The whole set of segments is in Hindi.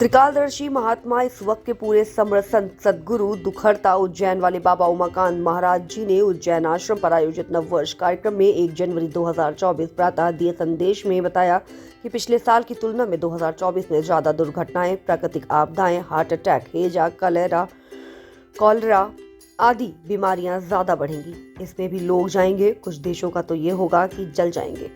त्रिकालदर्शी महात्मा इस वक्त के पूरे समर्थ संत सदगुरु दुखहर्ता उज्जैन वाले बाबा उमाकांत महाराज जी ने उज्जैन आश्रम पर आयोजित नववर्ष कार्यक्रम में 1 जनवरी 2024 प्रातः दिए संदेश में बताया कि पिछले साल की तुलना में 2024 में ज्यादा दुर्घटनाएं, प्राकृतिक आपदाएं, हार्ट अटैक, हैजा, कॉलेरा आदि बीमारियां ज्यादा बढ़ेंगी। इसमें भी लोग जाएंगे। कुछ देशों का तो ये होगा कि जल जाएंगे,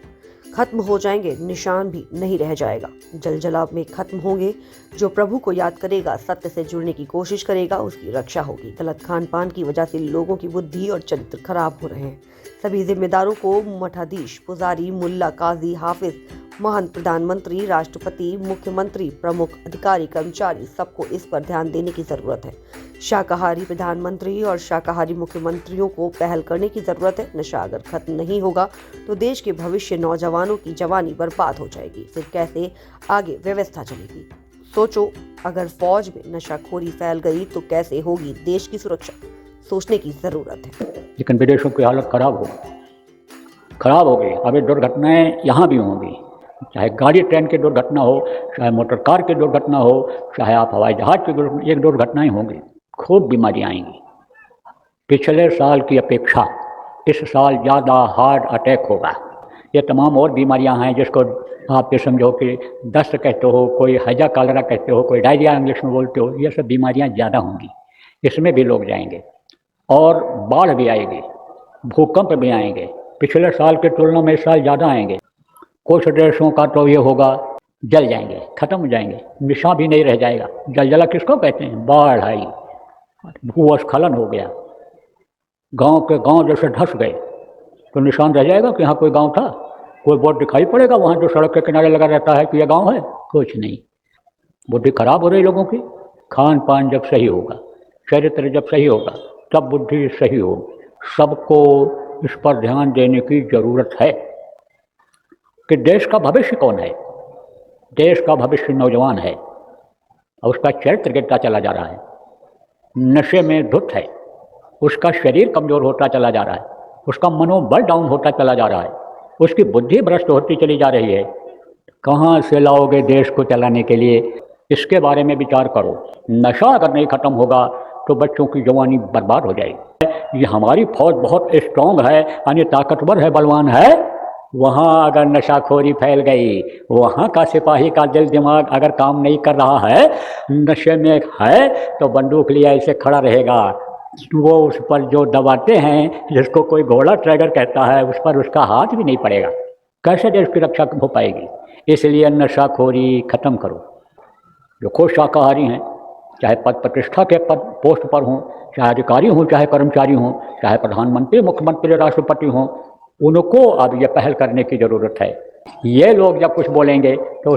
खत्म हो जाएंगे, निशान भी नहीं रह जाएगा। जलाव में खत्म होंगे। जो प्रभु को याद करेगा, सत्य से जुड़ने की कोशिश करेगा, उसकी रक्षा होगी। गलत खान पान की वजह से लोगों की बुद्धि और चरित्र खराब हो रहे हैं। सभी जिम्मेदारों को मठाधीश, पुजारी, मुल्ला, काजी, हाफिज, महंत, प्रधानमंत्री, राष्ट्रपति, मुख्यमंत्री, प्रमुख अधिकारी, कर्मचारी, सबको इस पर ध्यान देने की जरूरत है। शाकाहारी प्रधानमंत्री और शाकाहारी मुख्यमंत्रियों को पहल करने की जरूरत है। नशा अगर खत्म नहीं होगा तो देश के भविष्य, नौजवानों की जवानी बर्बाद हो जाएगी। फिर कैसे आगे व्यवस्था चलेगी? सोचो, अगर फौज में नशाखोरी फैल गई तो कैसे होगी देश की सुरक्षा? सोचने की जरूरत है। लेकिन विदेशों की हालत खराब हो गई। अभी दुर्घटनाएं यहाँ भी होंगी, चाहे गाड़ी ट्रेन की दुर्घटना हो, चाहे मोटर कार की दुर्घटना हो, चाहे आप हवाई जहाज की एक दुर्घटनाएं होंगी। खूब बीमारियाँ आएंगी। पिछले साल की अपेक्षा इस साल ज़्यादा हार्ट अटैक होगा। ये तमाम और बीमारियां हैं जिसको आप ये समझो कि दस्त कहते हो, कोई हैजा कॉलेरा कहते हो, कोई डायरिया इंग्लिश में बोलते हो। ये सब बीमारियां ज़्यादा होंगी। इसमें भी लोग जाएंगे और बाढ़ भी आएगी, भूकंप भी आएंगे। पिछले साल की तुलना में इस साल ज़्यादा आएंगे। कुछ देशों का तो ये होगा, जल जाएंगे, ख़त्म हो जाएंगे, निशान भी नहीं रह जाएगा। जलजला किसको कहते हैं? बाढ़ आई, भूस्खलन हो गया, गांव के गांव जैसे धंस गए तो निशान रह जाएगा कि यहाँ कोई गांव था? कोई बोर्ड दिखाई पड़ेगा वहाँ जो सड़क के किनारे लगा रहता है कि यह गांव है? कुछ नहीं। बुद्धि खराब हो रही लोगों की। खान पान जब सही होगा, चरित्र जब सही होगा, तब बुद्धि सही होगी। सबको इस पर ध्यान देने की ज़रूरत है कि देश का भविष्य कौन है। देश का भविष्य नौजवान है और उसका चरित्र गिरता चला जा रहा है, नशे में धुत है, उसका शरीर कमज़ोर होता चला जा रहा है, उसका मनोबल डाउन होता चला जा रहा है, उसकी बुद्धि भ्रष्ट होती चली जा रही है। कहाँ से लाओगे देश को चलाने के लिए? इसके बारे में विचार करो। नशा अगर नहीं खत्म होगा तो बच्चों की जवानी बर्बाद हो जाएगी। ये हमारी फौज बहुत स्ट्रांग है, यानी ताकतवर है, बलवान है। वहाँ अगर नशाखोरी फैल गई, वहाँ का सिपाही का दिल दिमाग अगर काम नहीं कर रहा है, नशे में है, तो बंदूक लिया ऐसे खड़ा रहेगा। वो उस पर जो दबाते हैं, जिसको कोई घोड़ा ट्रैगर कहता है, उस पर उसका हाथ भी नहीं पड़ेगा। कैसे देश की रक्षा हो पाएगी? इसलिए नशाखोरी खत्म करो। जो खुद शाकाहारी हैं, चाहे पद प्रतिष्ठा के पद पोस्ट पर हों, चाहे अधिकारी हों, चाहे कर्मचारी हों, चाहे प्रधानमंत्री, मुख्यमंत्री, राष्ट्रपति हों, उनको अब यह पहल करने की ज़रूरत है। ये लोग जब कुछ बोलेंगे तो